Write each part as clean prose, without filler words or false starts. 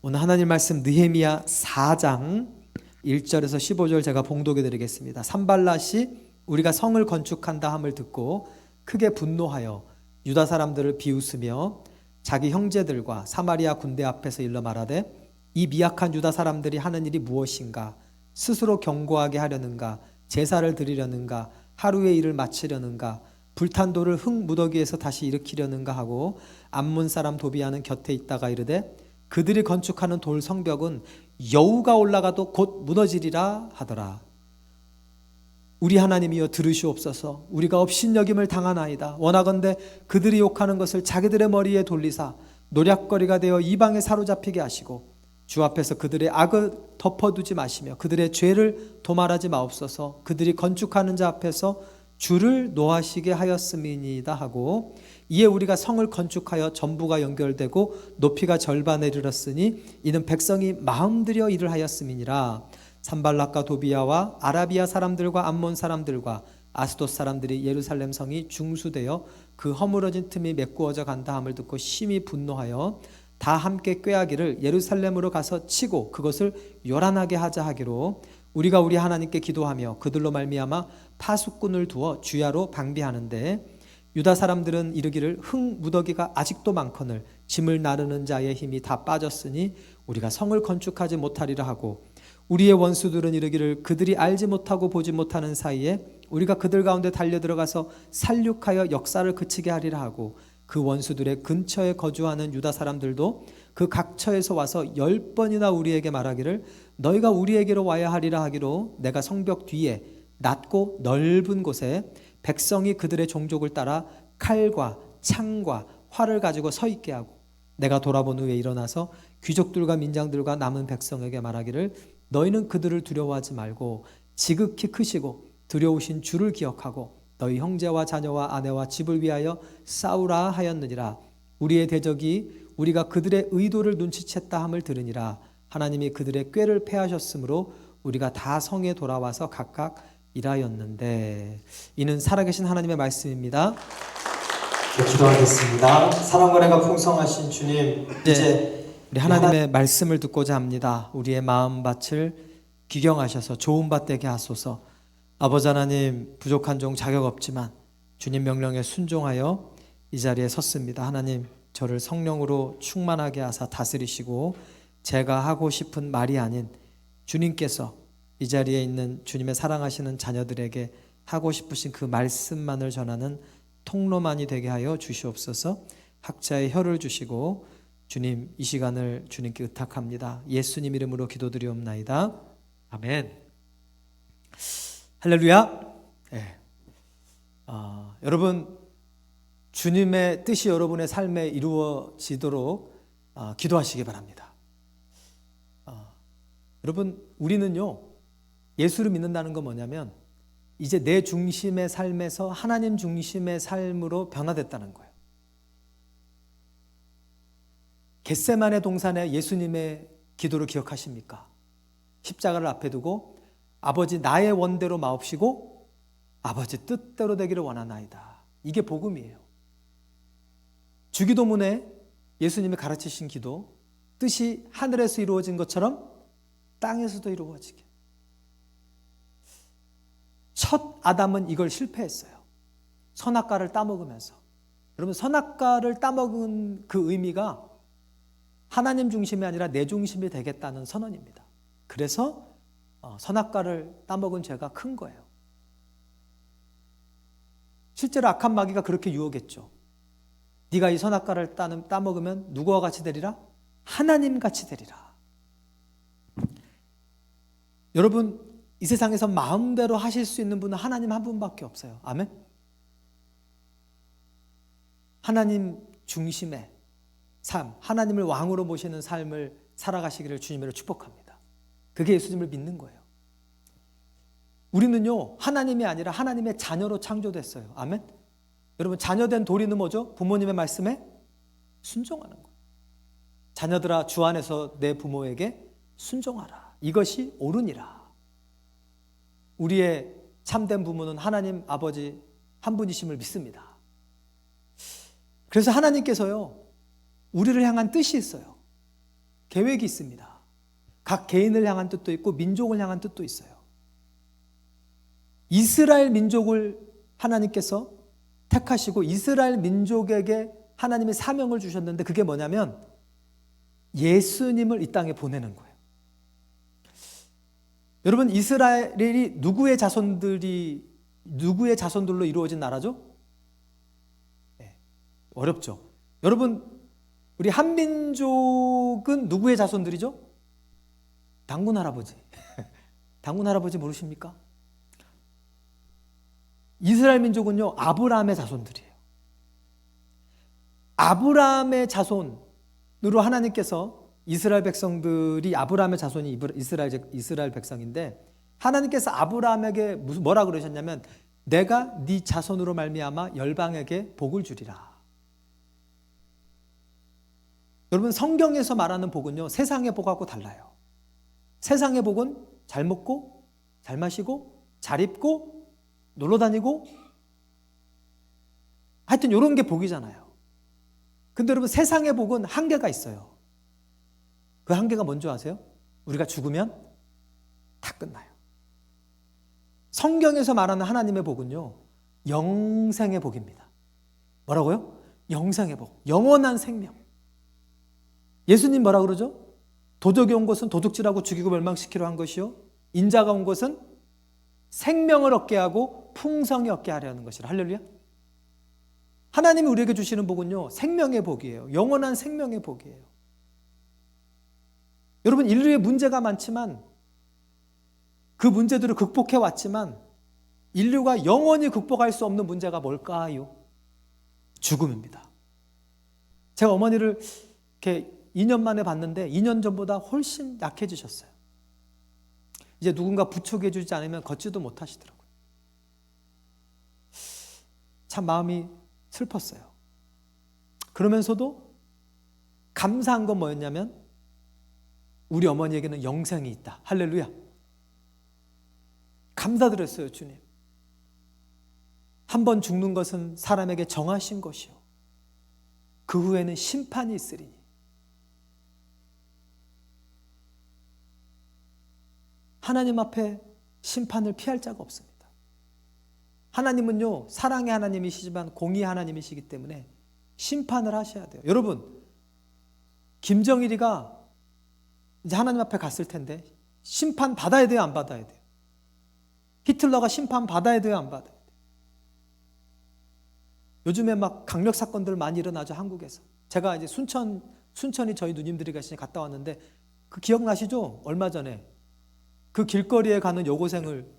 오늘 하나님 말씀 느헤미야 4장 1절에서 15절 제가 봉독해 드리겠습니다. 산발랏이 우리가 성을 건축한다 함을 듣고 크게 분노하여 유다 사람들을 비웃으며 자기 형제들과 사마리아 군대 앞에서 일러 말하되 이 미약한 유다 사람들이 하는 일이 무엇인가? 스스로 견고하게 하려는가? 제사를 드리려는가? 하루의 일을 마치려는가? 불탄 돌을 흙 무더기에서 다시 일으키려는가 하고 암몬 사람 도비아는 곁에 있다가 이르되 그들이 건축하는 돌 성벽은 여우가 올라가도 곧 무너지리라 하더라. 우리 하나님이여 들으시옵소서. 우리가 업신여김을 당하나이다. 원하건대 그들이 욕하는 것을 자기들의 머리에 돌리사 노략거리가 되어 이방에 사로잡히게 하시고 주 앞에서 그들의 악을 덮어두지 마시며 그들의 죄를 도말하지 마옵소서. 그들이 건축하는 자 앞에서 주를 노하시게 하였음이니이다 하고 이에 우리가 성을 건축하여 전부가 연결되고 높이가 절반에 이르렀으니 이는 백성이 마음들여 일을 하였음이니라. 산발락과 도비아와 아라비아 사람들과 암몬 사람들과 아스돗 사람들이 예루살렘 성이 중수되어 그 허물어진 틈이 메꾸어져 간다 함을 듣고 심히 분노하여 다 함께 꾀하기를 예루살렘으로 가서 치고 그것을 요란하게 하자 하기로 우리가 우리 하나님께 기도하며 그들로 말미암아 파수꾼을 두어 주야로 방비하는데 유다 사람들은 이르기를 흙 무더기가 아직도 많거늘 짐을 나르는 자의 힘이 다 빠졌으니 우리가 성을 건축하지 못하리라 하고 우리의 원수들은 이르기를 그들이 알지 못하고 보지 못하는 사이에 우리가 그들 가운데 달려들어가서 살육하여 역사를 그치게 하리라 하고 그 원수들의 근처에 거주하는 유다 사람들도 그 각처에서 와서 10번이나 우리에게 말하기를 너희가 우리에게로 와야 하리라 하기로 내가 성벽 뒤에 낮고 넓은 곳에 백성이 그들의 종족을 따라 칼과 창과 활을 가지고 서 있게 하고 내가 돌아본 후에 일어나서 귀족들과 민장들과 남은 백성에게 말하기를 너희는 그들을 두려워하지 말고 지극히 크시고 두려우신 주를 기억하고 너희 형제와 자녀와 아내와 집을 위하여 싸우라 하였느니라. 우리의 대적이 우리가 그들의 의도를 눈치챘다 함을 들으니라. 하나님이 그들의 꾀를 패하셨으므로 우리가 다 성에 돌아와서 각각 일하였는데. 이는 살아계신 하나님의 말씀입니다. 기도하겠습니다. 사랑과 은혜가 풍성하신 주님, 이제 우리 하나님의 말씀을 듣고자 합니다. 우리의 마음밭을 기경하셔서 좋은 밭 되게 하소서. 아버지 하나님, 부족한 종 자격 없지만 주님 명령에 순종하여 이 자리에 섰습니다. 하나님, 저를 성령으로 충만하게 하사 다스리시고 제가 하고 싶은 말이 아닌 주님께서 이 자리에 있는 주님의 사랑하시는 자녀들에게 하고 싶으신 그 말씀만을 전하는 통로만이 되게 하여 주시옵소서. 학자의 혀를 주시고 주님 이 시간을 주님께 의탁합니다. 예수님 이름으로 기도드리옵나이다. 아멘. 할렐루야. 네. 여러분 주님의 뜻이 여러분의 삶에 이루어지도록 기도하시기 바랍니다. 여러분 우리는요 예수를 믿는다는 건 뭐냐면 이제 내 중심의 삶에서 하나님 중심의 삶으로 변화됐다는 거예요. 겟세마네 동산에 예수님의 기도를 기억하십니까? 십자가를 앞에 두고 아버지 나의 원대로 마옵시고 아버지 뜻대로 되기를 원하나이다. 이게 복음이에요. 주기도문에 예수님이 가르치신 기도, 뜻이 하늘에서 이루어진 것처럼 땅에서도 이루어지게. 첫 아담은 이걸 실패했어요. 선악과를 따먹으면서. 여러분 선악과를 따먹은 그 의미가 하나님 중심이 아니라 내 중심이 되겠다는 선언입니다. 그래서 선악과를 따먹은 죄가 큰 거예요. 실제로 악한 마귀가 그렇게 유혹했죠. 네가 이 선악과를 따먹으면 누구와 같이 되리라? 하나님 같이 되리라. 여러분 이 세상에서 마음대로 하실 수 있는 분은 하나님 한 분밖에 없어요. 아멘. 하나님 중심의 삶, 하나님을 왕으로 모시는 삶을 살아가시기를 주님으로 축복합니다. 그게 예수님을 믿는 거예요. 우리는요 하나님이 아니라 하나님의 자녀로 창조됐어요. 아멘. 여러분 자녀된 도리는 뭐죠? 부모님의 말씀에 순종하는 거예요. 자녀들아 주 안에서 내 부모에게 순종하라. 이것이 옳으니라. 우리의 참된 부모는 하나님 아버지 한 분이심을 믿습니다. 그래서 하나님께서요 우리를 향한 뜻이 있어요. 계획이 있습니다. 각 개인을 향한 뜻도 있고 민족을 향한 뜻도 있어요. 이스라엘 민족을 하나님께서 택하시고 이스라엘 민족에게 하나님의 사명을 주셨는데 그게 뭐냐면 예수님을 이 땅에 보내는 거예요. 여러분, 이스라엘이 누구의 자손들로 이루어진 나라죠? 네, 어렵죠. 여러분, 우리 한민족은 누구의 자손들이죠? 당군 할아버지. 당군 할아버지 모르십니까? 이스라엘 민족은요, 아브라함의 자손들이에요. 아브라함의 자손으로 하나님께서 이스라엘 백성들이 아브라함의 자손이 이스라엘 백성인데 하나님께서 아브라함에게 뭐라 그러셨냐면 내가 네 자손으로 말미암아 열방에게 복을 주리라. 여러분, 성경에서 말하는 복은요, 세상의 복하고 달라요. 세상의 복은 잘 먹고 잘 마시고 잘 입고 놀러 다니고 하여튼 이런 게 복이잖아요. 근데 여러분, 세상의 복은 한계가 있어요. 그 한계가 뭔지 아세요? 우리가 죽으면 다 끝나요. 성경에서 말하는 하나님의 복은요, 영생의 복입니다. 뭐라고요? 영생의 복, 영원한 생명. 예수님 뭐라 그러죠? 도적이 온 것은 도둑질하고 죽이고 멸망시키려 한 것이요 인자가 온 것은 생명을 얻게 하고 풍성히 얻게 하려는 것이라. 할렐루야. 하나님이 우리에게 주시는 복은요, 생명의 복이에요. 영원한 생명의 복이에요. 여러분, 인류에 문제가 많지만 그 문제들을 극복해 왔지만 인류가 영원히 극복할 수 없는 문제가 뭘까요? 죽음입니다. 제가 어머니를 이렇게 2년 만에 봤는데 2년 전보다 훨씬 약해지셨어요. 이제 누군가 부축해 주지 않으면 걷지도 못하시더라고요. 참 마음이 슬펐어요. 그러면서도 감사한 건 뭐였냐면 우리 어머니에게는 영생이 있다. 할렐루야. 감사드렸어요. 주님, 한 번 죽는 것은 사람에게 정하신 것이요 그 후에는 심판이 있으리니. 하나님 앞에 심판을 피할 자가 없습니다. 하나님은요, 사랑의 하나님이시지만 공의의 하나님이시기 때문에 심판을 하셔야 돼요. 여러분, 김정일이가 이제 하나님 앞에 갔을 텐데 심판 받아야 돼요, 안 받아야 돼요? 히틀러가 심판 받아야 돼요, 안 받아야 돼요? 요즘에 막 강력 사건들 많이 일어나죠, 한국에서. 제가 이제 순천이 저희 누님들이 계시니 갔다 왔는데 그 기억나시죠? 얼마 전에 그 길거리에 가는 여고생을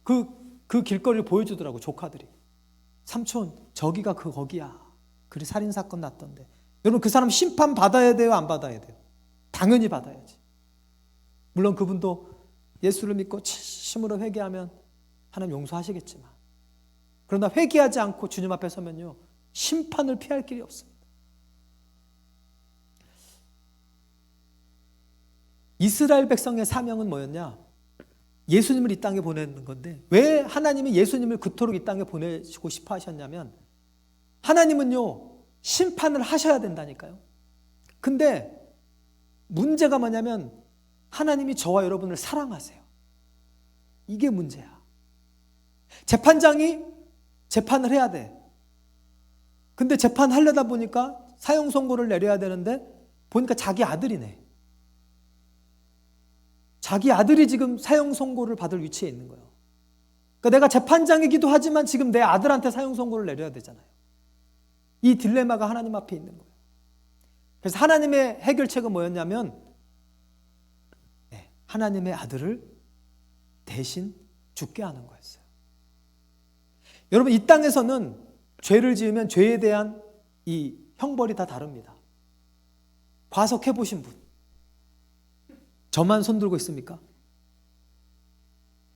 그 길거리를 보여주더라고, 조카들이. 삼촌, 저기가 거기야. 그리 살인사건 났던데. 여러분, 그 사람 심판 받아야 돼요, 안 받아야 돼요? 당연히 받아야지. 물론 그분도 예수를 믿고 진심으로 회개하면 하나님 용서하시겠지만, 그러나 회개하지 않고 주님 앞에 서면요, 심판을 피할 길이 없습니다. 이스라엘 백성의 사명은 뭐였냐? 예수님을 이 땅에 보내는 건데, 왜 하나님이 예수님을 그토록 이 땅에 보내시고 싶어 하셨냐면, 하나님은요, 심판을 하셔야 된다니까요. 근데 문제가 뭐냐면 하나님이 저와 여러분을 사랑하세요. 이게 문제야. 재판장이 재판을 해야 돼. 근데 재판하려다 보니까 사형 선고를 내려야 되는데 보니까 자기 아들이네. 자기 아들이 지금 사형 선고를 받을 위치에 있는 거예요. 그러니까 내가 재판장이기도 하지만 지금 내 아들한테 사형 선고를 내려야 되잖아요. 이 딜레마가 하나님 앞에 있는 거예요. 그래서 하나님의 해결책은 뭐였냐면 하나님의 아들을 대신 죽게 하는 거였어요. 여러분, 이 땅에서는 죄를 지으면 죄에 대한 이 형벌이 다 다릅니다. 과석해 보신 분, 저만 손 들고 있습니까?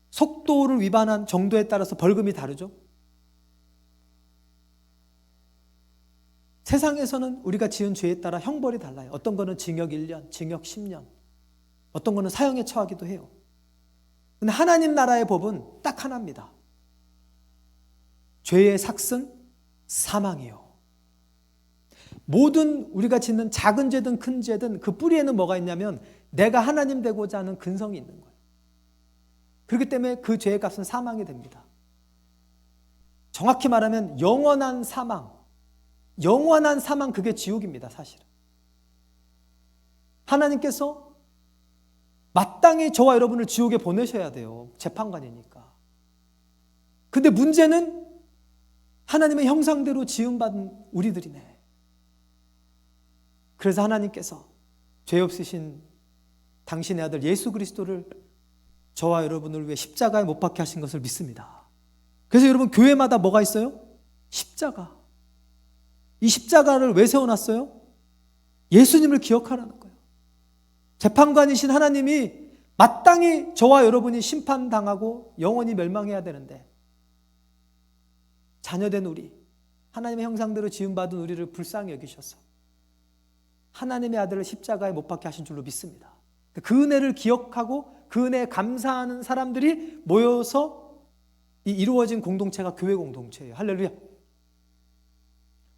속도를 위반한 정도에 따라서 벌금이 다르죠. 세상에서는 우리가 지은 죄에 따라 형벌이 달라요. 어떤 거는 징역 1년, 징역 10년, 어떤 거는 사형에 처하기도 해요. 근데 하나님 나라의 법은 딱 하나입니다. 죄의 삭은 사망이요. 모든 우리가 짓는 작은 죄든 큰 죄든 그 뿌리에는 뭐가 있냐면 내가 하나님 되고자 하는 근성이 있는 거예요. 그렇기 때문에 그 죄의 값은 사망이 됩니다. 정확히 말하면 영원한 사망, 그게 지옥입니다, 사실은. 하나님께서 마땅히 저와 여러분을 지옥에 보내셔야 돼요. 재판관이니까. 근데 문제는 하나님의 형상대로 지음받은 우리들이네. 그래서 하나님께서 죄 없으신 당신의 아들 예수 그리스도를 저와 여러분을 위해 십자가에 못 박게 하신 것을 믿습니다. 그래서 여러분 교회마다 뭐가 있어요? 십자가. 이 십자가를 왜 세워놨어요? 예수님을 기억하라는 거예요. 재판관이신 하나님이 마땅히 저와 여러분이 심판당하고 영원히 멸망해야 되는데 자녀된 우리, 하나님의 형상대로 지음받은 우리를 불쌍히 여기셔서 하나님의 아들을 십자가에 못 박게 하신 줄로 믿습니다. 그 은혜를 기억하고 그 은혜에 감사하는 사람들이 모여서 이 이루어진 공동체가 교회 공동체예요. 할렐루야.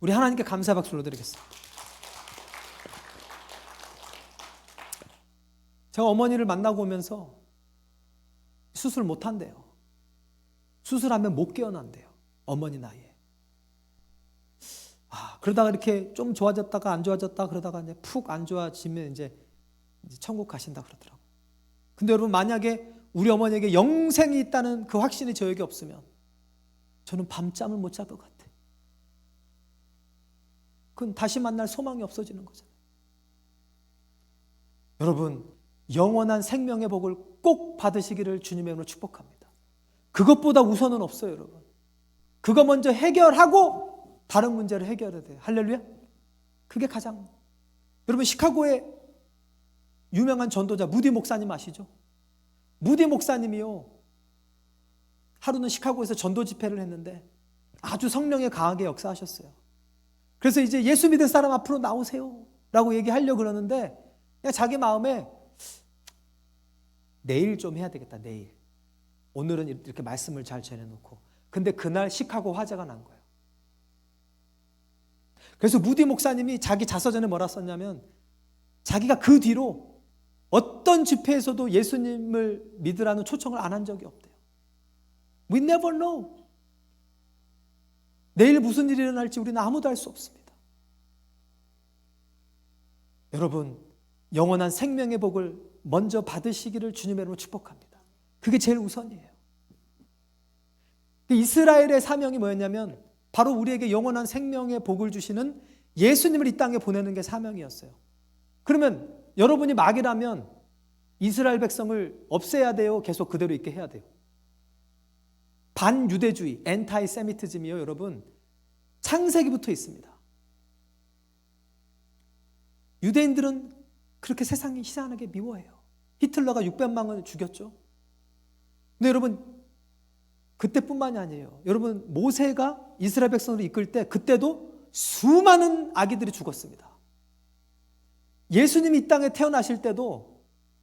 우리 하나님께 감사 박수를 드리겠습니다. 제가 어머니를 만나고 오면서 수술 못 한대요. 수술하면 못 깨어난대요. 어머니 나이에. 그러다가 이렇게 좀 좋아졌다가 안 좋아졌다 그러다가 이제 푹 안 좋아지면 이제 천국 가신다 그러더라고요. 근데 여러분 만약에 우리 어머니에게 영생이 있다는 그 확신이 저에게 없으면 저는 밤잠을 못 잘 것 같아요. 그건 다시 만날 소망이 없어지는 거잖아요. 여러분 영원한 생명의 복을 꼭 받으시기를 주님의 이름으로 축복합니다. 그것보다 우선은 없어요, 여러분. 그거 먼저 해결하고 다른 문제를 해결해야 돼요. 할렐루야. 그게 가장. 여러분 시카고의 유명한 전도자 무디 목사님 아시죠? 무디 목사님이요, 하루는 시카고에서 전도 집회를 했는데 아주 성령에 강하게 역사하셨어요. 그래서 이제 예수 믿을 사람 앞으로 나오세요 라고 얘기하려고 그러는데 그냥 자기 마음에 내일 좀 해야 되겠다. 내일. 오늘은 이렇게 말씀을 잘 전해놓고. 근데 그날 시카고 화재가 난 거예요. 그래서 무디 목사님이 자기 자서전에 뭐라 썼냐면 자기가 그 뒤로 어떤 집회에서도 예수님을 믿으라는 초청을 안 한 적이 없대요. We never know. 내일 무슨 일이 일어날지 우리는 아무도 알 수 없습니다. 여러분 영원한 생명의 복을 먼저 받으시기를 주님의 이름으로 축복합니다. 그게 제일 우선이에요. 이스라엘의 사명이 뭐였냐면 바로 우리에게 영원한 생명의 복을 주시는 예수님을 이 땅에 보내는 게 사명이었어요. 그러면 여러분이 막이라면 이스라엘 백성을 없애야 돼요? 계속 그대로 있게 해야 돼요? 반유대주의, 엔타이세미티즘이요, 여러분. 창세기부터 있습니다. 유대인들은 그렇게 세상이 희한하게 미워해요. 히틀러가 600만을 죽였죠. 근데 여러분 그때뿐만이 아니에요. 여러분 모세가 이스라엘 백성을 이끌 때 그때도 수많은 아기들이 죽었습니다. 예수님이 이 땅에 태어나실 때도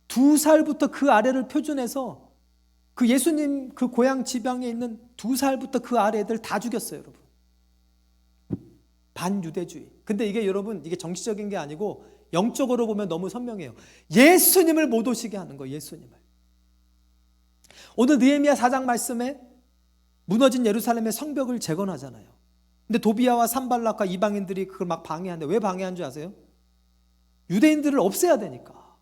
2살부터 그 아래를 표준해서 그 예수님 그 고향 지방에 있는 2살부터 그 아래 애들 다 죽였어요, 여러분. 반유대주의. 근데 이게 여러분 이게 정치적인 게 아니고 영적으로 보면 너무 선명해요. 예수님을 못 오시게 하는 거예요, 예수님을. 오늘 느헤미야 4장 말씀에 무너진 예루살렘의 성벽을 재건하잖아요. 근데 도비아와 산발락과 이방인들이 그걸 막 방해하는데 왜 방해한 줄 아세요? 유대인들을 없애야 되니까.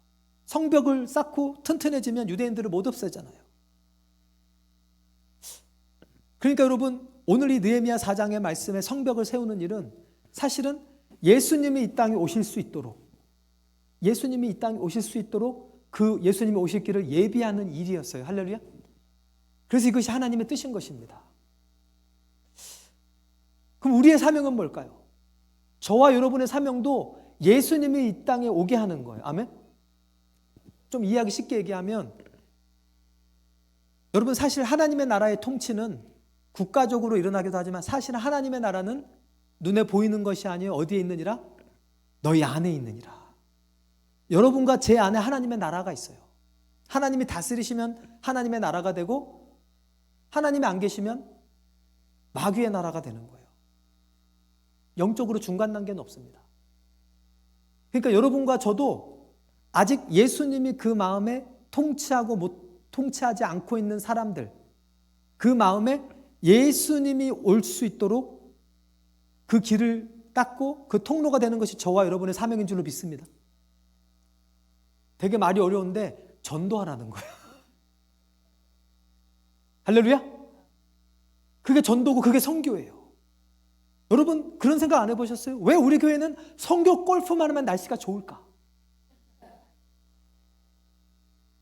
성벽을 쌓고 튼튼해지면 유대인들을 못 없애잖아요. 그러니까 여러분 오늘 이 느헤미야 4장의 말씀에 성벽을 세우는 일은 사실은 예수님이 이 땅에 오실 수 있도록, 예수님이 이 땅에 오실 수 있도록 그 예수님이 오실 길을 예비하는 일이었어요. 할렐루야. 그래서 이것이 하나님의 뜻인 것입니다. 그럼 우리의 사명은 뭘까요? 저와 여러분의 사명도 예수님이 이 땅에 오게 하는 거예요. 아멘? 좀 이해하기 쉽게 얘기하면 여러분 사실 하나님의 나라의 통치는 국가적으로 일어나기도 하지만 사실 하나님의 나라는 눈에 보이는 것이 아니에요. 어디에 있느니라? 너희 안에 있느니라. 여러분과 제 안에 하나님의 나라가 있어요. 하나님이 다스리시면 하나님의 나라가 되고 하나님이 안 계시면 마귀의 나라가 되는 거예요. 영적으로 중간 단계는 없습니다. 그러니까 여러분과 저도 아직 예수님이 그 마음에 통치하지 않고 있는 사람들, 그 마음에 예수님이 올 수 있도록 그 길을 닦고 그 통로가 되는 것이 저와 여러분의 사명인 줄로 믿습니다. 되게 말이 어려운데 전도하라는 거예요. 할렐루야? 그게 전도고 그게 선교예요. 여러분 그런 생각 안 해보셨어요? 왜 우리 교회는 선교 골프만 하면 날씨가 좋을까?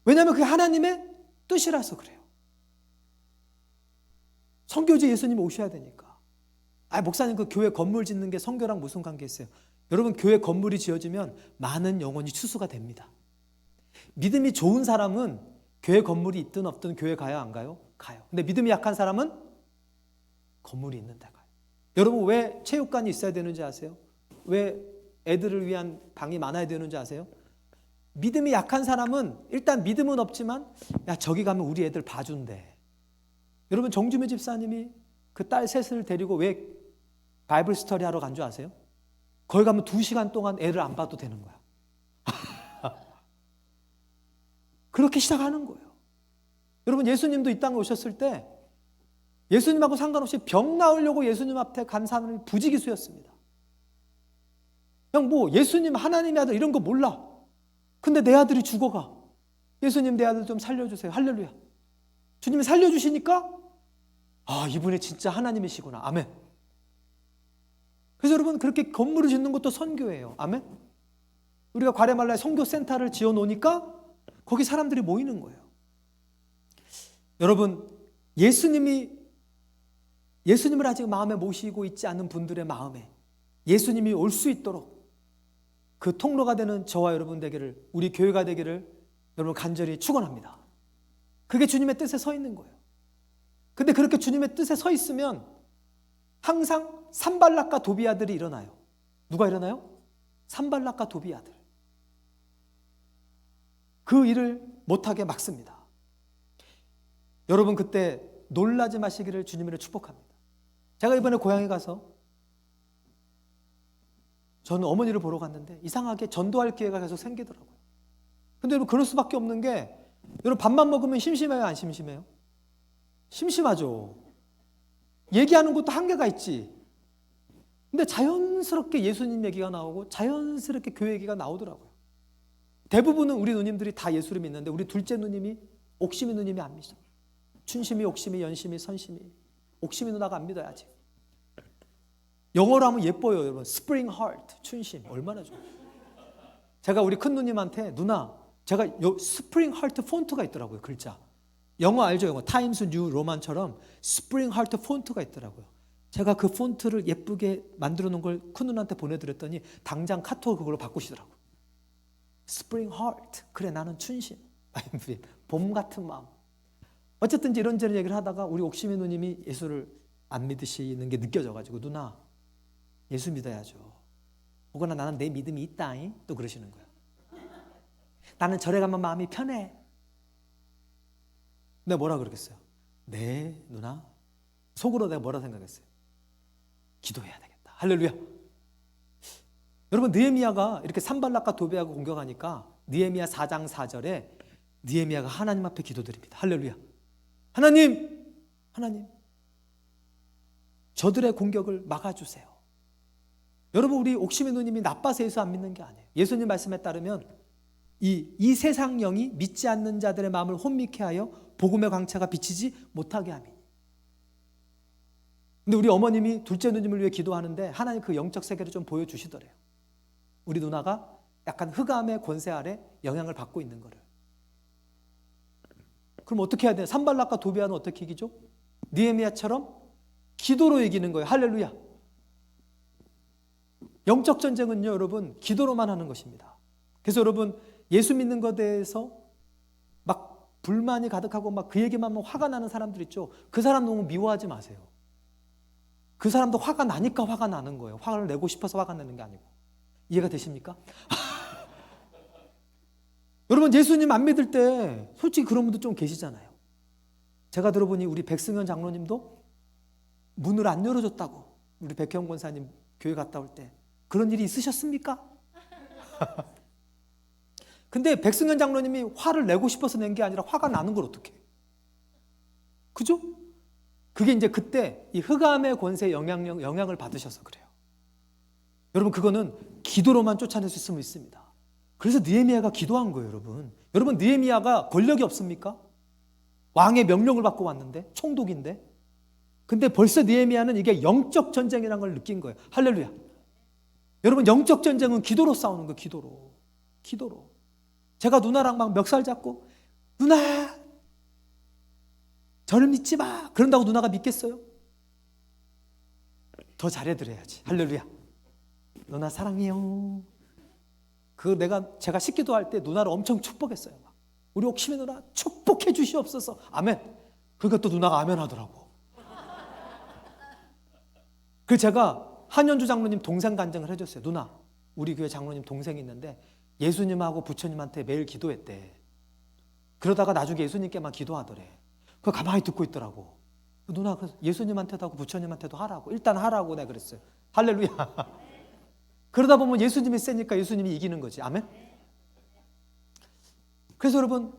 왜냐하면 그게 하나님의 뜻이라서 그래요. 선교지 예수님이 오셔야 되니까. 목사님 그 교회 건물 짓는 게 선교랑 무슨 관계 있어요? 여러분 교회 건물이 지어지면 많은 영혼이 추수가 됩니다. 믿음이 좋은 사람은 교회 건물이 있든 없든 교회 가요 안 가요? 가요. 근데 믿음이 약한 사람은 건물이 있는 데 가요. 여러분 왜 체육관이 있어야 되는지 아세요? 왜 애들을 위한 방이 많아야 되는지 아세요? 믿음이 약한 사람은 일단 믿음은 없지만 야 저기 가면 우리 애들 봐준대. 여러분 정주미 집사님이 그 딸 셋을 데리고 왜 바이블 스터디 하러 간 줄 아세요? 거기 가면 2시간 동안 애를 안 봐도 되는 거야. 그렇게 시작하는 거예요. 여러분 예수님도 이 땅에 오셨을 때 예수님하고 상관없이 병 나으려고 예수님 앞에 간 사람이 부지기수였습니다. 그냥 뭐 예수님 하나님의 아들 이런 거 몰라. 근데 내 아들이 죽어가. 예수님 내 아들 좀 살려주세요. 할렐루야. 주님이 살려주시니까 이분이 진짜 하나님이시구나. 아멘. 그래서 여러분 그렇게 건물을 짓는 것도 선교예요. 아멘. 우리가 과레말라에 선교센터를 지어놓으니까 거기 사람들이 모이는 거예요. 여러분 예수님을 아직 마음에 모시고 있지 않은 분들의 마음에 예수님이 올 수 있도록 그 통로가 되는 저와 여러분 되기를, 우리 교회가 되기를 여러분 간절히 축원합니다. 그게 주님의 뜻에 서 있는 거예요. 근데 그렇게 주님의 뜻에 서 있으면 항상 산발락과 도비아들이 일어나요. 누가 일어나요? 산발락과 도비아들. 그 일을 못하게 막습니다. 여러분 그때 놀라지 마시기를 주님으로 축복합니다. 제가 이번에 고향에 가서 저는 어머니를 보러 갔는데 이상하게 전도할 기회가 계속 생기더라고요. 근데 여러분 그럴 수밖에 없는 게 여러분 밥만 먹으면 심심해요 안 심심해요? 심심하죠. 얘기하는 것도 한계가 있지. 근데 자연스럽게 예수님 얘기가 나오고 자연스럽게 교회 얘기가 나오더라고요. 대부분은 우리 누님들이 다 예수를 믿는데 우리 둘째 누님이 옥심이 누님이 안 믿어요. 춘심이, 옥심이, 연심이, 선심이. 옥심이 누나가 안 믿어요 아직. 영어로 하면 예뻐요 여러분. 스프링 하트, 춘심. 얼마나 좋아요. 제가 우리 큰 누님한테 누나 제가 스프링 하트 폰트가 있더라고요. 글자. 영어 알죠? 영어. 타임스 뉴 로만처럼 스프링 하트 폰트가 있더라고요. 제가 그 폰트를 예쁘게 만들어 놓은 걸 큰 누나한테 보내드렸더니 당장 카톡을 그걸로 바꾸시더라고요. 스프링 하트. 그래 나는 춘심. 봄 같은 마음. 어쨌든 이런저런 얘기를 하다가 우리 옥심이 누님이 예수를 안 믿으시는 게 느껴져가지고 누나 예수 믿어야죠. 혹은 나는 내 믿음이 있다잉. 또 그러시는 거예요. 나는 절에 가면 마음이 편해. 내가 뭐라 그러겠어요? 네 누나. 속으로 내가 뭐라 생각했어요? 기도해야 되겠다. 할렐루야. 여러분 느헤미야가 이렇게 산발락과 도비아가 공격하니까 느헤미야 4장 4절에 느헤미야가 하나님 앞에 기도드립니다. 할렐루야. 하나님 저들의 공격을 막아주세요. 여러분 우리 옥심이 누님이 나빠서 예수 안 믿는 게 아니에요. 예수님 말씀에 따르면 이 세상 영이 믿지 않는 자들의 마음을 혼미케 하여 복음의 광채가 비치지 못하게 함이니. 근데 우리 어머님이 둘째 누님을 위해 기도하는데 하나님 그 영적 세계를 좀 보여주시더래요. 우리 누나가 약간 흑암의 권세 아래 영향을 받고 있는 거를. 그럼 어떻게 해야 돼요? 산발락과 도비아는 어떻게 이기죠? 느헤미야처럼 기도로 이기는 거예요. 할렐루야. 영적 전쟁은요 여러분 기도로만 하는 것입니다. 그래서 여러분 예수 믿는 것에 대해서 막 불만이 가득하고 막 그 얘기만 하면 화가 나는 사람들 있죠. 그 사람 너무 미워하지 마세요. 그 사람도 화가 나니까 화가 나는 거예요. 화를 내고 싶어서 화가 나는 게 아니고. 이해가 되십니까? 여러분 예수님 안 믿을 때 솔직히 그런 분도 좀 계시잖아요. 제가 들어보니 우리 백승현 장로님도 문을 안 열어줬다고 우리 백형 권사님 교회 갔다 올 때 그런 일이 있으셨습니까? 근데 백승현 장로님이 화를 내고 싶어서 낸 게 아니라 화가 나는 걸 어떡해? 그죠? 그게 이제 그때 이 흑암의 권세의 영향을 받으셔서 그래요. 여러분, 그거는 기도로만 쫓아낼 수 있으면 있습니다. 그래서 느헤미야가 기도한 거예요, 여러분. 여러분, 느헤미야가 권력이 없습니까? 왕의 명령을 받고 왔는데, 총독인데. 근데 벌써 느헤미야는 이게 영적 전쟁이라는 걸 느낀 거예요. 할렐루야. 여러분, 영적 전쟁은 기도로 싸우는 거예요, 기도로. 제가 누나랑 막 멱살 잡고, 누나, 저를 믿지 마. 그런다고 누나가 믿겠어요? 더 잘해드려야지. 할렐루야. 누나 사랑해요. 제가 식기도 때 누나를 엄청 축복했어요. 막. 우리 옥심의 누나 축복해 주시옵소서. 아멘. 그러니까 또 누나가 아멘 하더라고. 그래서 제가 한현주 장로님 동생 간증을 해줬어요. 누나, 우리 교회 장로님 동생이 있는데 예수님하고 부처님한테 매일 기도했대. 그러다가 나중에 예수님께만 기도하더래. 그거 가만히 듣고 있더라고. 누나, 그래서 예수님한테도 하고 부처님한테도 하라고. 일단 하라고 내가 그랬어요. 할렐루야. 그러다 보면 예수님이 세니까 예수님이 이기는 거지. 아멘. 그래서 여러분,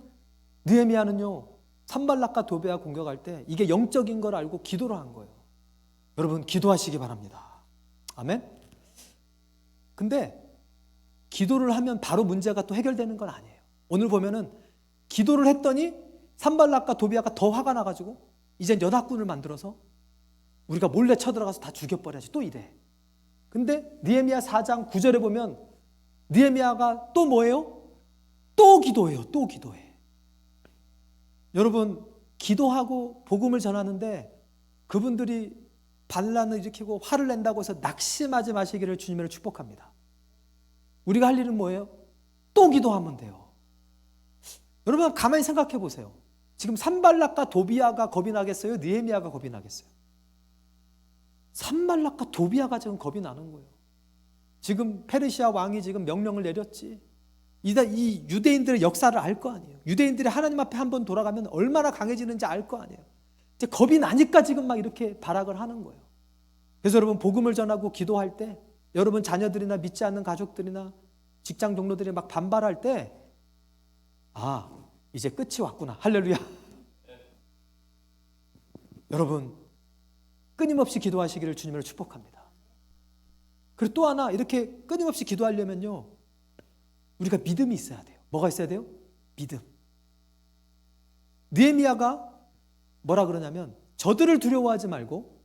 느헤미야는요, 산발락과 도비아 공격할 때 이게 영적인 걸 알고 기도를 한 거예요. 여러분, 기도하시기 바랍니다. 아멘. 근데 기도를 하면 바로 문제가 또 해결되는 건 아니에요. 오늘 보면은 기도를 했더니 산발락과 도비아가 더 화가 나가지고 이젠 연합군을 만들어서 우리가 몰래 쳐들어가서 다 죽여버려야지, 또 이래. 근데 느헤미야 4장 9절에 보면 느헤미야가 또 뭐예요? 또 기도해요. 또 기도해. 여러분, 기도하고 복음을 전하는데 그분들이 반란을 일으키고 화를 낸다고 해서 낙심하지 마시기를 주님을 축복합니다. 우리가 할 일은 뭐예요? 또 기도하면 돼요. 여러분, 가만히 생각해 보세요. 지금 산발락과 도비아가 겁이 나겠어요? 느헤미야가 겁이 나겠어요? 산발락과 도비아가 지금 겁이 나는 거예요. 지금 페르시아 왕이 지금 명령을 내렸지. 이 유대인들의 역사를 알 거 아니에요. 유대인들이 하나님 앞에 한번 돌아가면 얼마나 강해지는지 알 거 아니에요. 이제 겁이 나니까 지금 막 이렇게 발악을 하는 거예요. 그래서 여러분, 복음을 전하고 기도할 때 여러분 자녀들이나 믿지 않는 가족들이나 직장 동료들이 막 반발할 때, 아, 이제 끝이 왔구나. 할렐루야. 여러분, 끊임없이 기도하시기를 주님을 축복합니다. 그리고 또 하나, 이렇게 끊임없이 기도하려면요, 우리가 믿음이 있어야 돼요. 뭐가 있어야 돼요? 믿음. 느헤미야가 뭐라 그러냐면, 저들을 두려워하지 말고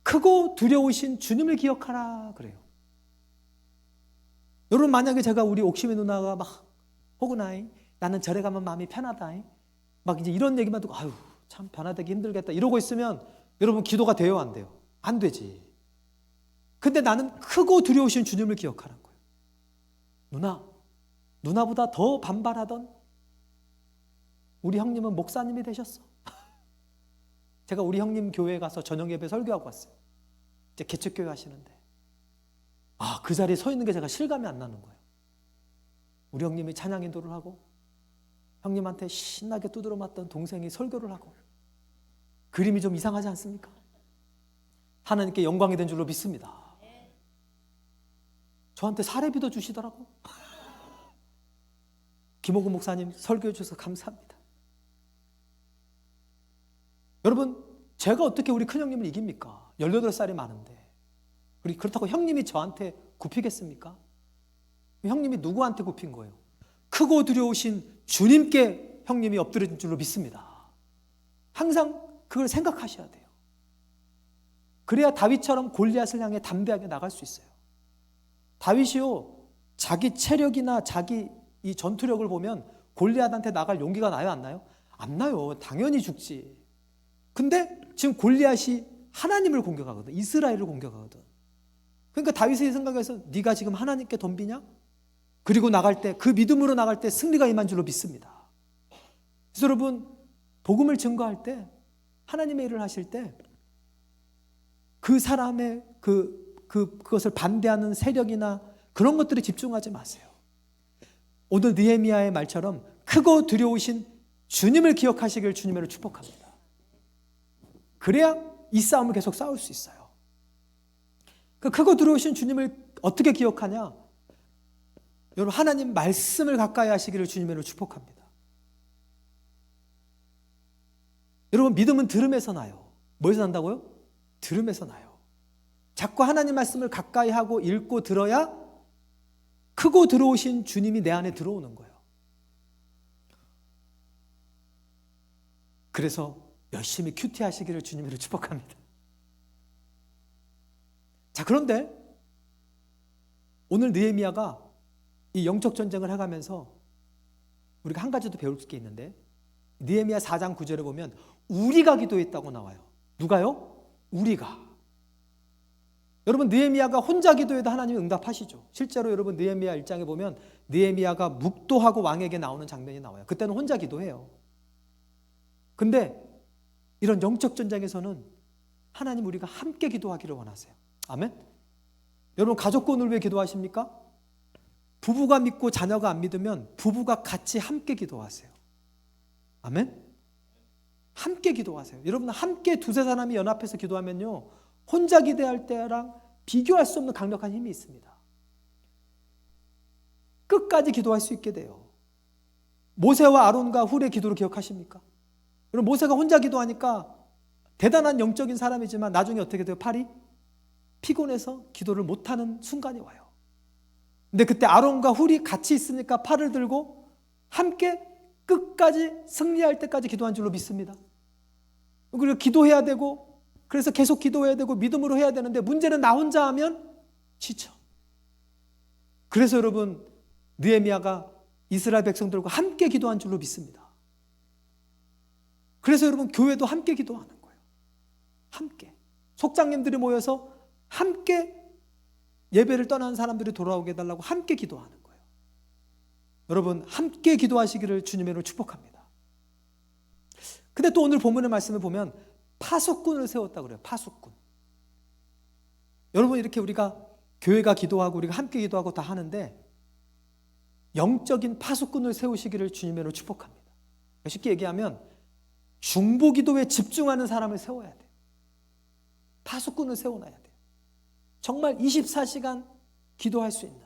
크고 두려우신 주님을 기억하라 그래요. 여러분, 만약에 제가 우리 옥심의 누나가 막 호구나이, 나는 절에 가면 마음이 편하다이, 막 이제 이런 얘기만 듣고 아유 참 변화되기 힘들겠다 이러고 있으면 여러분, 기도가 돼요, 안 돼요? 안 되지. 근데 나는 크고 두려우신 주님을 기억하는 거예요. 누나보다 더 반발하던 우리 형님은 목사님이 되셨어. 제가 우리 형님 교회에 가서 저녁 예배 설교하고 왔어요. 이제 개척교회 하시는데, 그 자리에 서 있는 게 제가 실감이 안 나는 거예요. 우리 형님이 찬양 인도를 하고 형님한테 신나게 두드러 맞던 동생이 설교를 하고, 그림이 좀 이상하지 않습니까? 하나님께 영광이 된 줄로 믿습니다. 저한테 사례비도 주시더라고. 김호구 목사님 설교해 주셔서 감사합니다. 여러분, 제가 어떻게 우리 큰형님을 이깁니까? 18살이 많은데. 그렇다고 형님이 저한테 굽히겠습니까? 형님이 누구한테 굽힌 거예요? 크고 두려우신 주님께 형님이 엎드린 줄로 믿습니다. 항상 그걸 생각하셔야 돼요. 그래야 다윗처럼 골리앗을 향해 담대하게 나갈 수 있어요. 다윗이요, 자기 체력이나 자기 이 전투력을 보면 골리앗한테 나갈 용기가 나요, 안 나요? 안 나요. 당연히 죽지. 근데 지금 골리앗이 하나님을 공격하거든. 이스라엘을 공격하거든. 그러니까 다윗의 생각에서 네가 지금 하나님께 덤비냐? 그리고 나갈 때, 그 믿음으로 나갈 때 승리가 임한 줄로 믿습니다. 그래서 여러분, 복음을 증거할 때, 하나님의 일을 하실 때 그 사람의 그것을 반대하는 세력이나 그런 것들에 집중하지 마세요. 오늘 느헤미야의 말처럼 크고 두려우신 주님을 기억하시길 주님을 축복합니다. 그래야 이 싸움을 계속 싸울 수 있어요. 그 크고 두려우신 주님을 어떻게 기억하냐? 여러분 하나님 말씀을 가까이 하시기를 주님으로 축복합니다. 여러분 믿음은 들음에서 나요. 뭐에서 난다고요? 들음에서 나요. 자꾸 하나님 말씀을 가까이 하고 읽고 들어야 크고 들어오신 주님이 내 안에 들어오는 거예요. 그래서 열심히 큐티 하시기를 주님으로 축복합니다. 자, 그런데 오늘 느헤미야가 이 영적 전쟁을 해가면서 우리가 한 가지 더 배울 게 있는데, 느헤미야 4장 9절에 보면 우리가 기도했다고 나와요. 누가요? 우리가. 여러분 느헤미야가 혼자 기도해도 하나님이 응답하시죠. 실제로 여러분 느헤미야 1장에 보면 느헤미야가 묵도하고 왕에게 나오는 장면이 나와요. 그때는 혼자 기도해요. 근데 이런 영적 전쟁에서는 하나님 우리가 함께 기도하기를 원하세요. 아멘. 여러분 가족권을 왜 기도하십니까? 부부가 믿고 자녀가 안 믿으면 부부가 같이 함께 기도하세요. 아멘. 함께 기도하세요. 여러분 함께 두세 사람이 연합해서 기도하면요, 혼자 기도할 때랑 비교할 수 없는 강력한 힘이 있습니다. 끝까지 기도할 수 있게 돼요. 모세와 아론과 훌의 기도를 기억하십니까? 여러분 모세가 혼자 기도하니까 대단한 영적인 사람이지만 나중에 어떻게 돼요? 팔이 피곤해서 기도를 못하는 순간이 와요. 근데 그때 아론과 훌이 같이 있으니까 팔을 들고 함께 끝까지 승리할 때까지 기도한 줄로 믿습니다. 그리고 기도해야 되고, 그래서 계속 기도해야 되고 믿음으로 해야 되는데 문제는 나 혼자 하면 지쳐. 그래서 여러분 느헤미야가 이스라엘 백성들과 함께 기도한 줄로 믿습니다. 그래서 여러분 교회도 함께 기도하는 거예요. 함께 속장님들이 모여서 함께 예배를 떠난 사람들이 돌아오게 해달라고 함께 기도하는 거예요. 여러분 함께 기도하시기를 주님으로 축복합니다. 근데 또 오늘 본문의 말씀을 보면 파수꾼을 세웠다고 그래요. 파수꾼. 여러분 이렇게 우리가 교회가 기도하고 우리가 함께 기도하고 다 하는데 영적인 파수꾼을 세우시기를 주님으로 축복합니다. 쉽게 얘기하면 중보기도에 집중하는 사람을 세워야 돼요. 파수꾼을 세워놔야 돼요. 정말 24시간 기도할 수 있는,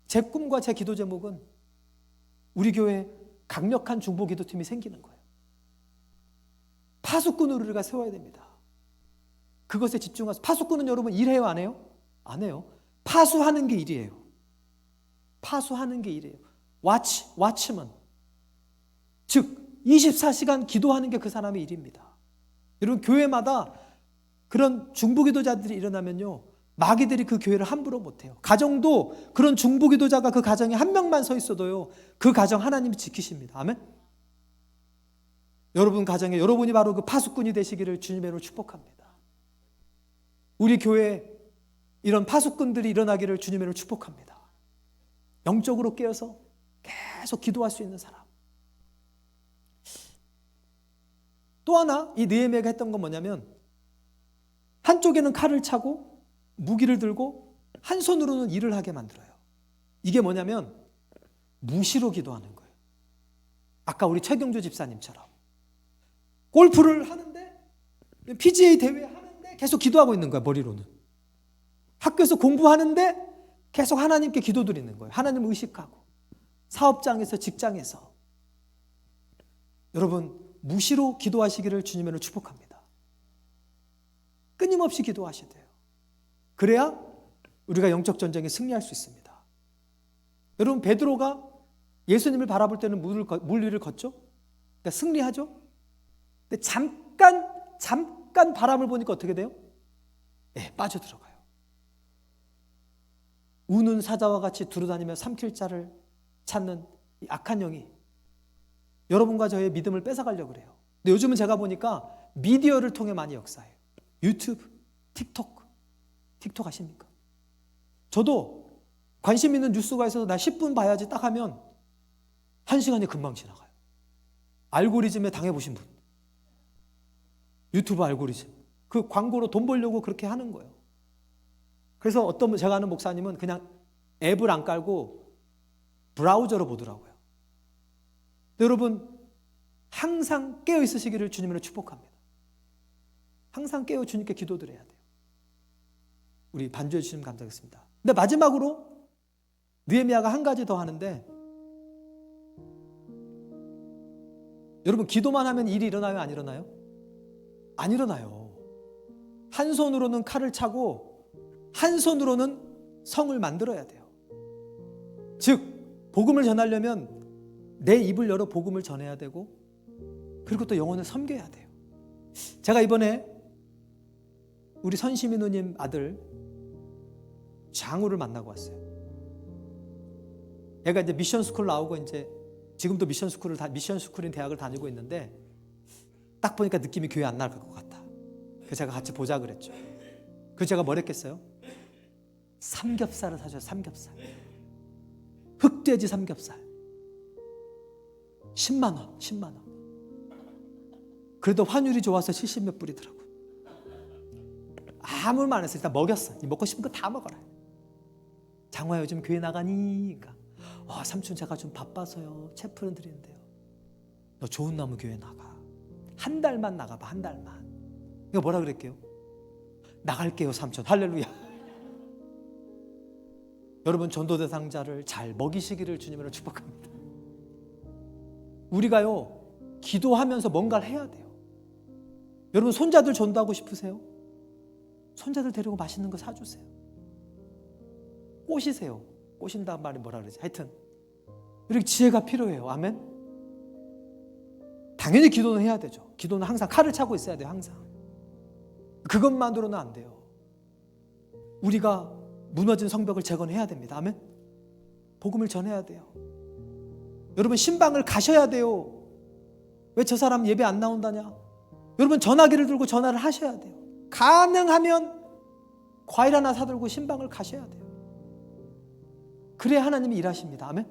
제 꿈과 제 기도 제목은 우리 교회에 강력한 중보기도팀이 생기는 거예요. 파수꾼을 우리가 세워야 됩니다. 그것에 집중해서. 파수꾼은 여러분 일해요 안 해요? 안 해요. 파수하는 게 일이에요. 파수하는 게 일이에요. 와치먼, 즉 24시간 기도하는 게 그 사람의 일입니다. 여러분 교회마다 그런 중보기도자들이 일어나면요, 마귀들이 그 교회를 함부로 못해요. 가정도 그런 중보기도자가 그 가정에 한 명만 서 있어도요, 그 가정 하나님이 지키십니다. 아멘. 여러분 가정에 여러분이 바로 그 파수꾼이 되시기를 주님으로 축복합니다. 우리 교회에 이런 파수꾼들이 일어나기를 주님으로 축복합니다. 영적으로 깨어서 계속 기도할 수 있는 사람. 또 하나 이 느헤미야가 했던 건 뭐냐면, 한쪽에는 칼을 차고 무기를 들고 한 손으로는 일을 하게 만들어요. 이게 뭐냐면 무시로 기도하는 거예요. 아까 우리 최경주 집사님처럼 골프를 하는데, PGA 대회 하는데 계속 기도하고 있는 거야. 머리로는. 학교에서 공부하는데 계속 하나님께 기도드리는 거예요. 하나님을 의식하고. 사업장에서, 직장에서. 여러분 무시로 기도하시기를 주님으로 축복합니다. 끊임없이 기도하셔야 돼요. 그래야 우리가 영적 전쟁에 승리할 수 있습니다. 여러분 베드로가 예수님을 바라볼 때는 물 위를 걷죠? 그러니까 승리하죠? 근데 잠깐 바람을 보니까 어떻게 돼요? 빠져들어가요. 우는 사자와 같이 두루다니며 삼킬 자를 찾는 이 악한 영이 여러분과 저의 믿음을 뺏어가려고 그래요. 근데 요즘은 제가 보니까 미디어를 통해 많이 역사해요. 유튜브, 틱톡 아십니까? 저도 관심 있는 뉴스가 있어서 나 10분 봐야지 딱 하면 1시간이 금방 지나가요. 알고리즘에 당해보신 분. 유튜브 알고리즘. 그 광고로 돈 벌려고 그렇게 하는 거예요. 그래서 어떤 제가 아는 목사님은 그냥 앱을 안 깔고 브라우저로 보더라고요. 여러분 항상 깨어 있으시기를 주님으로 축복합니다. 항상 깨어 주님께 기도드려야 돼요. 우리 반주해 주시면 감사하겠습니다. 근데 마지막으로 느헤미야가 한 가지 더 하는데, 여러분 기도만 하면 일이 일어나요, 안 일어나요? 안 일어나요. 한 손으로는 칼을 차고 한 손으로는 성을 만들어야 돼요. 즉 복음을 전하려면 내 입을 열어 복음을 전해야 되고, 그리고 또 영혼을 섬겨야 돼요. 제가 이번에 우리 선시민 누님 아들 장우를 만나고 왔어요. 얘가 이제 미션 스쿨 나오고 이제 지금도 미션 스쿨인 대학을 다니고 있는데, 딱 보니까 느낌이 교회 안 나갈 것 같다. 그래서 제가 같이 보자 그랬죠. 그래서 제가 뭘 했겠어요? 삼겹살을 사줘요. 삼겹살. 흑돼지 삼겹살. 10만 원. 10만 원. 그래도 환율이 좋아서 70몇 불이더라고. 아무 말 안 했어요. 일단 먹였어. 먹고 싶은 거 다 먹어라. 장화야 요즘 교회 나가니? 그러니까 삼촌 제가 좀 바빠서요. 체프는 드리는데요. 너 좋은 나무 교회 나가. 한 달만 나가봐. 한 달만. 이거 뭐라 그랬게요? 나갈게요 삼촌. 할렐루야. 여러분 전도 대상자를 잘 먹이시기를 주님으로 축복합니다. 우리가요 기도하면서 뭔가를 해야 돼요. 여러분 손자들 전도하고 싶으세요? 손자들 데리고 맛있는 거 사주세요. 꼬시세요. 꼬신다는 말이 뭐라 그러지? 하여튼 이렇게 지혜가 필요해요. 아멘. 당연히 기도는 해야 되죠. 기도는 항상 칼을 차고 있어야 돼요. 항상. 그것만으로는 안 돼요. 우리가 무너진 성벽을 재건해야 됩니다. 아멘. 복음을 전해야 돼요. 여러분 신방을 가셔야 돼요. 왜 저 사람 예배 안 나온다냐? 여러분 전화기를 들고 전화를 하셔야 돼요. 가능하면 과일 하나 사들고 신방을 가셔야 돼요. 그래야 하나님이 일하십니다. 아멘.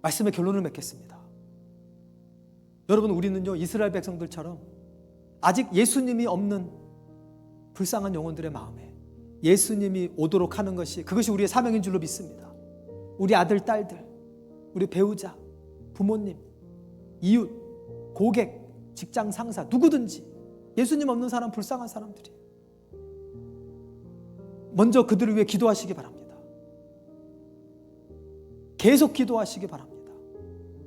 말씀의 결론을 맺겠습니다. 여러분 우리는요 이스라엘 백성들처럼 아직 예수님이 없는 불쌍한 영혼들의 마음에 예수님이 오도록 하는 것이, 그것이 우리의 사명인 줄로 믿습니다. 우리 아들, 딸들, 우리 배우자, 부모님, 이웃, 고객, 직장 상사, 누구든지 예수님 없는 사람, 불쌍한 사람들이에요. 먼저 그들을 위해 기도하시기 바랍니다. 계속 기도하시기 바랍니다.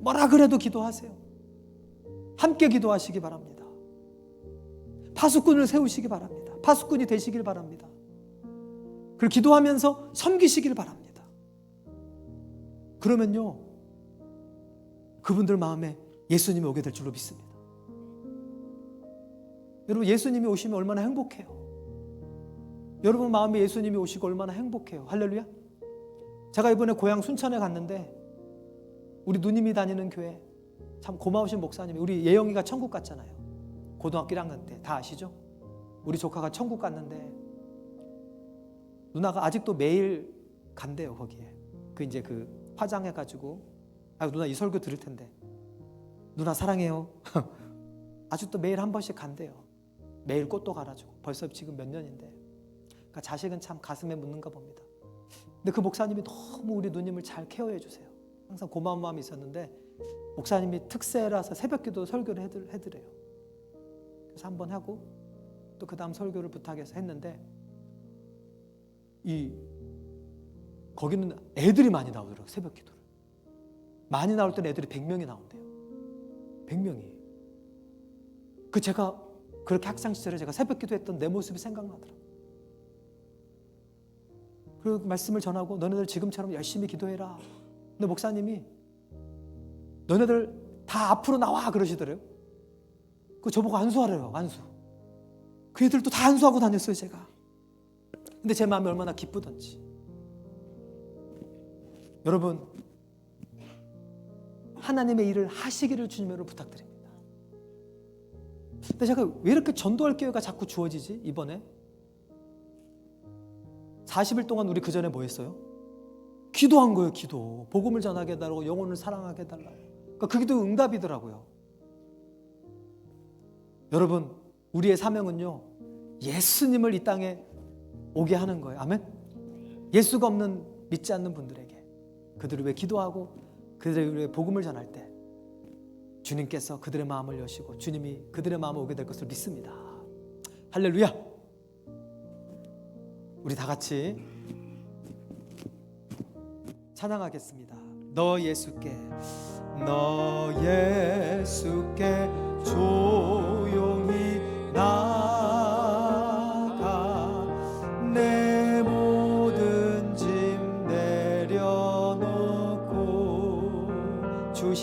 뭐라 그래도 기도하세요. 함께 기도하시기 바랍니다. 파수꾼을 세우시기 바랍니다. 파수꾼이 되시길 바랍니다. 그리고 기도하면서 섬기시길 바랍니다. 그러면요 그분들 마음에 예수님이 오게 될 줄로 믿습니다. 여러분 예수님이 오시면 얼마나 행복해요. 여러분 마음에 예수님이 오시고 얼마나 행복해요. 할렐루야. 제가 이번에 고향 순천에 갔는데 우리 누님이 다니는 교회 참 고마우신 목사님이, 우리 예영이가 천국 갔잖아요. 고등학교 1학년 때 다 아시죠? 우리 조카가 천국 갔는데 누나가 아직도 매일 간대요. 거기에 이제 화장해가지고 누나 이 설교 들을 텐데 누나 사랑해요. 아직도 매일 한 번씩 간대요. 매일 꽃도 갈아주고 벌써 지금 몇 년인데, 그러니까 자식은 참 가슴에 묻는가 봅니다. 근데 그 목사님이 너무 우리 누님을 잘 케어해 주세요. 항상 고마운 마음이 있었는데 목사님이 특세라서 새벽기도 설교를 해드려요. 그래서 한번 하고 또 그 다음 설교를 부탁해서 했는데 거기는 애들이 많이 나오더라고요. 새벽기도를 많이 나올 때는 애들이 100명이 나온대요. 100명이. 제가 그렇게 학창시절에 제가 새벽기도 했던 내 모습이 생각나더라고요. 그리고 말씀을 전하고 너네들 지금처럼 열심히 기도해라. 근데 목사님이 너네들 다 앞으로 나와 그러시더래요. 저보고 안수하래요. 안수. 그 애들도 다 안수하고 다녔어요. 제가. 근데 제 마음이 얼마나 기쁘던지. 여러분 하나님의 일을 하시기를 주님으로 부탁드립니다. 근데 제가 왜 이렇게 전도할 기회가 자꾸 주어지지? 이번에 40일 동안 우리 그 전에 뭐 했어요? 기도한 거예요. 기도. 복음을 전하게 해달라고, 영혼을 사랑하게 해달라고. 그러니까 그 기도 응답이더라고요. 여러분 우리의 사명은요 예수님을 이 땅에 오게 하는 거예요. 아멘. 예수가 없는 믿지 않는 분들에게 그들을 위해 기도하고 그들을 위해 복음을 전할 때 주님께서 그들의 마음을 여시고 주님이 그들의 마음을 오게 될 것을 믿습니다. 할렐루야. 우리 다 같이 찬양하겠습니다. 너 예수께 조용히 나가 내 모든 짐 내려놓고 주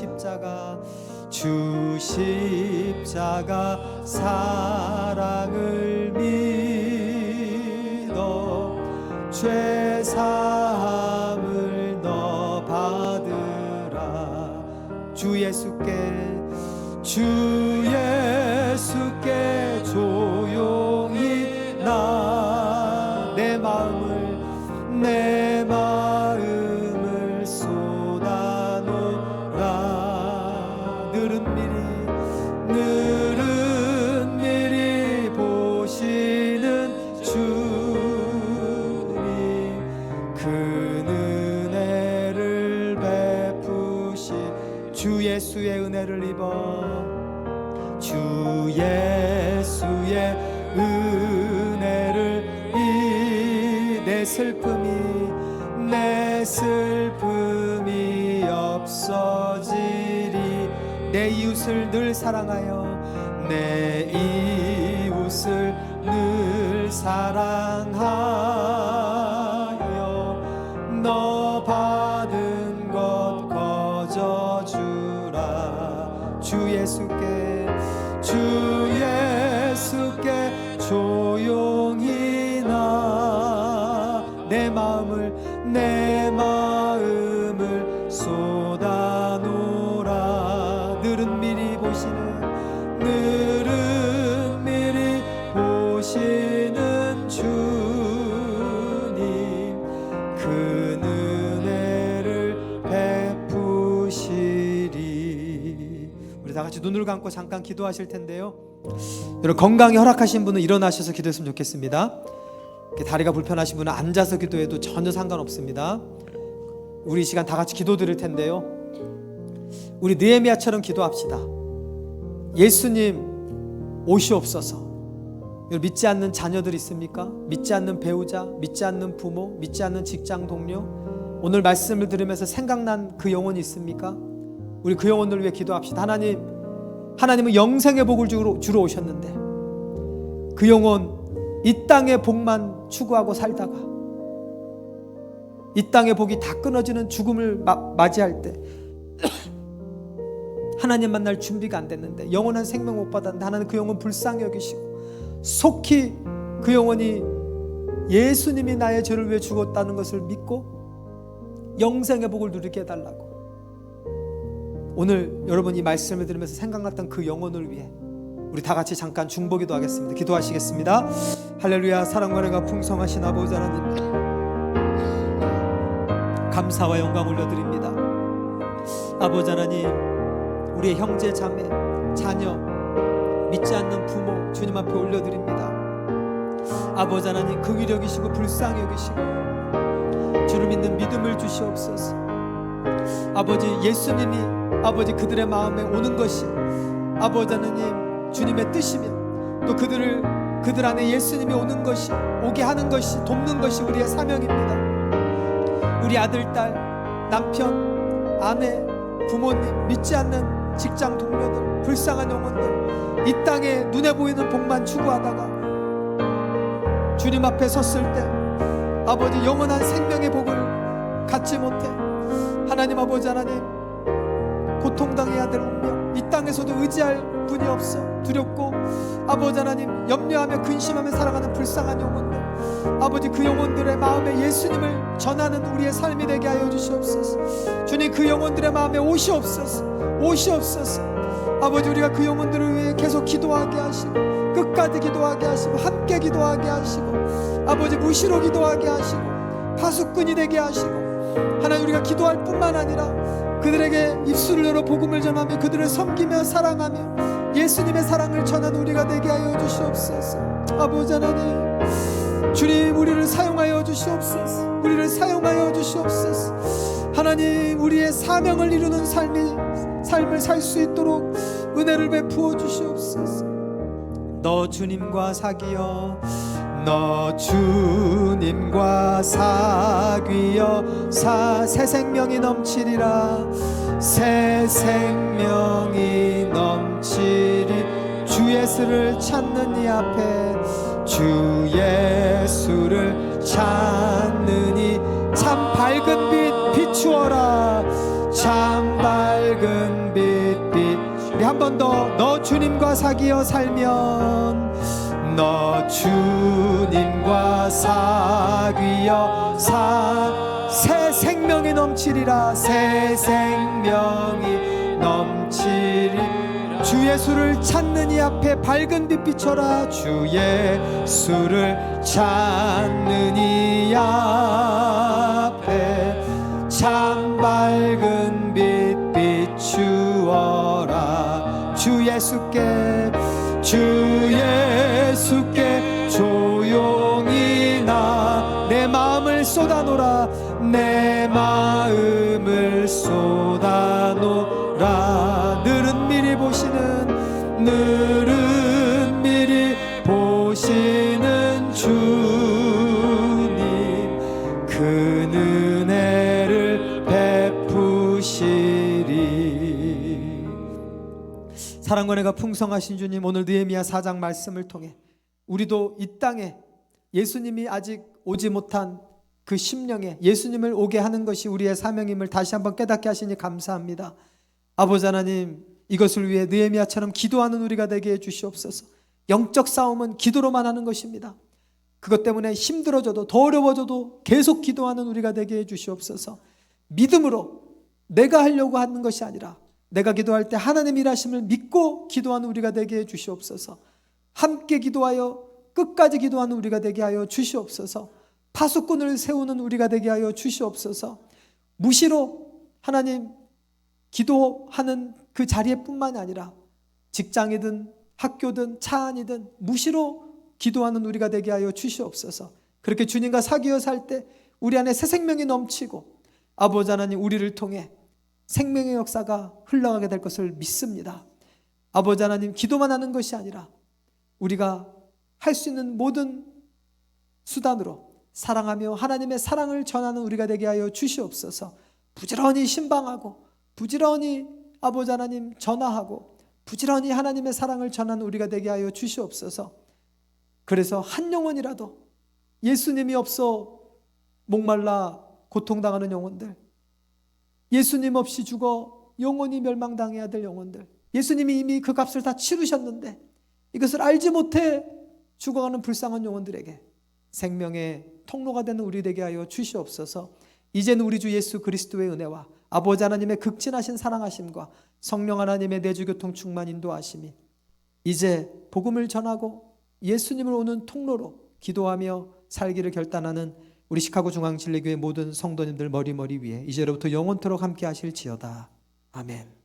십자가 사랑을 믿어 죄 사함을 너 받으라. 주 예수께 조용히 내 마음을 쏟아놓으라. 늘은 미리 보시는 주님 그 은혜를 베푸시. 주 예수의 은혜를 입어 주 예수의 은혜를 내 슬픔이 없어지리. 내 이웃을 늘 사랑하여 너 받은 것 거저주라. 주 예수께 조용히 내 마음을 쏟아놓으라. 늘은 미리 보시는 주님 그 은혜를 베푸시리. 우리 다 같이 눈을 감고 잠깐 기도하실 텐데요. 여러분 건강이 허락하신 분은 일어나셔서 기도했으면 좋겠습니다. 다리가 불편하신 분은 앉아서 기도해도 전혀 상관없습니다. 우리 이 시간 다 같이 기도 드릴 텐데요. 우리 느헤미야처럼 기도합시다. 예수님 오시옵소서. 믿지 않는 자녀들 있습니까? 믿지 않는 배우자, 믿지 않는 부모, 믿지 않는 직장 동료, 오늘 말씀을 들으면서 생각난 그 영혼이 있습니까? 우리 그 영혼을 위해 기도합시다. 하나님은 영생의 복을 주러 오셨는데 그 영혼 이 땅의 복만 추구하고 살다가 이 땅의 복이 다 끊어지는 죽음을 맞이할 때 하나님 만날 준비가 안 됐는데 영원한 생명 못 받았는데 하나님 그 영혼 불쌍히 여기시고 속히 그 영혼이 예수님이 나의 죄를 위해 죽었다는 것을 믿고 영생의 복을 누리게 해달라고. 오늘 여러분 이 말씀을 들으면서 생각났던 그 영혼을 위해 우리 다 같이 잠깐 중보기도 하겠습니다. 기도하시겠습니다. 할렐루야. 사랑과 은혜가 풍성하신 아버지 하나님 감사와 영광 올려드립니다. 아버지 하나님 우리의 형제 자매 자녀 믿지 않는 부모 주님 앞에 올려드립니다. 아버지 하나님 긍휼히 여기시고 불쌍히 여기시고 주를 믿는 믿음을 주시옵소서. 아버지 예수님이 아버지 그들의 마음에 오는 것이 아버지 하나님 주님의 뜻이며 또 그들 안에 예수님이 오게 하는 것이 돕는 것이 우리의 사명입니다. 우리 아들, 딸, 남편, 아내, 부모님, 믿지 않는 직장 동료들, 불쌍한 영혼들 이 땅에 눈에 보이는 복만 추구하다가 주님 앞에 섰을 때 아버지 영원한 생명의 복을 갖지 못해 하나님 아버지 하나님 고통당해야 될 운명 이 땅에서도 의지할 분이 없어 두렵고 아버지 하나님 염려하며 근심하며 살아가는 불쌍한 영혼들 아버지 그 영혼들의 마음에 예수님을 전하는 우리의 삶이 되게 하여 주시옵소서. 주님 그 영혼들의 마음에 오시옵소서. 아버지 우리가 그 영혼들을 위해 계속 기도하게 하시고 끝까지 기도하게 하시고 함께 기도하게 하시고 아버지 무시로 기도하게 하시고 파수꾼이 되게 하시고 하나님 우리가 기도할 뿐만 아니라 그들에게 입술을 열어 복음을 전하며 그들을 섬기며 사랑하며 예수님의 사랑을 전하는 우리가 되게 하여 주시옵소서. 아버지 하나님 주님 우리를 사용하여 주시옵소서. 하나님 우리의 사명을 이루는 삶을 살 수 있도록 은혜를 베푸어 주시옵소서. 너 주님과 사귀어 너 주님과 사귀어 새 생명이 넘치리라. 새 생명이 넘치리. 주 예수를 찾는 이 앞에 주 예수를 찾느니 참 밝은 빛 비추어라. 참 밝은 빛 우리 한 번 더. 너 주님과 사귀어 살면 너 주님과 사귀어 새 생명이 넘치리라. 새 생명이 넘치리. 주 예수를 찾는 이 앞에 밝은 빛 비춰라. 주 예수를 찾는 이 앞에 참 밝은 빛 비추어라. 주 예수께 조용히 내 마음을 쏟아놓으라. 내 마음을 쏟아놓으라. 늘은 미리 보시는 주님 그 은혜를 베푸시리. 사랑과 은혜가 풍성하신 주님, 오늘 느헤미야 4장 말씀을 통해 우리도 이 땅에 예수님이 아직 오지 못한 그 심령에 예수님을 오게 하는 것이 우리의 사명임을 다시 한번 깨닫게 하시니 감사합니다. 아버지 하나님, 이것을 위해 느헤미야처럼 기도하는 우리가 되게 해주시옵소서. 영적 싸움은 기도로만 하는 것입니다. 그것 때문에 힘들어져도 더 어려워져도 계속 기도하는 우리가 되게 해주시옵소서. 믿음으로 내가 하려고 하는 것이 아니라 내가 기도할 때 하나님 일하심을 믿고 기도하는 우리가 되게 해주시옵소서. 함께 기도하여 끝까지 기도하는 우리가 되게 하여 주시옵소서. 파수꾼을 세우는 우리가 되게 하여 주시옵소서. 무시로 하나님 기도하는 그 자리에 뿐만이 아니라 직장이든 학교든 차 안이든 무시로 기도하는 우리가 되게 하여 주시옵소서. 그렇게 주님과 사귀어 살 때 우리 안에 새 생명이 넘치고 아버지 하나님 우리를 통해 생명의 역사가 흘러가게 될 것을 믿습니다. 아버지 하나님, 기도만 하는 것이 아니라 우리가 할 수 있는 모든 수단으로 사랑하며 하나님의 사랑을 전하는 우리가 되게 하여 주시옵소서. 부지런히 신방하고 부지런히 아버지 하나님 전하하고 부지런히 하나님의 사랑을 전하는 우리가 되게 하여 주시옵소서. 그래서 한 영혼이라도 예수님이 없어 목말라 고통당하는 영혼들, 예수님 없이 죽어 영원히 멸망당해야 될 영혼들, 예수님이 이미 그 값을 다 치르셨는데 이것을 알지 못해 죽어가는 불쌍한 영혼들에게 생명의 통로가 되는 우리 되게 하여 주시옵소서. 이제는 우리 주 예수 그리스도의 은혜와 아버지 하나님의 극진하신 사랑하심과 성령 하나님의 내주교통 충만 인도하심이 이제 복음을 전하고 예수님을 오는 통로로 기도하며 살기를 결단하는 우리 시카고 중앙진리교회 모든 성도님들 머리 위에 이제로부터 영원토록 함께 하실지어다. 아멘.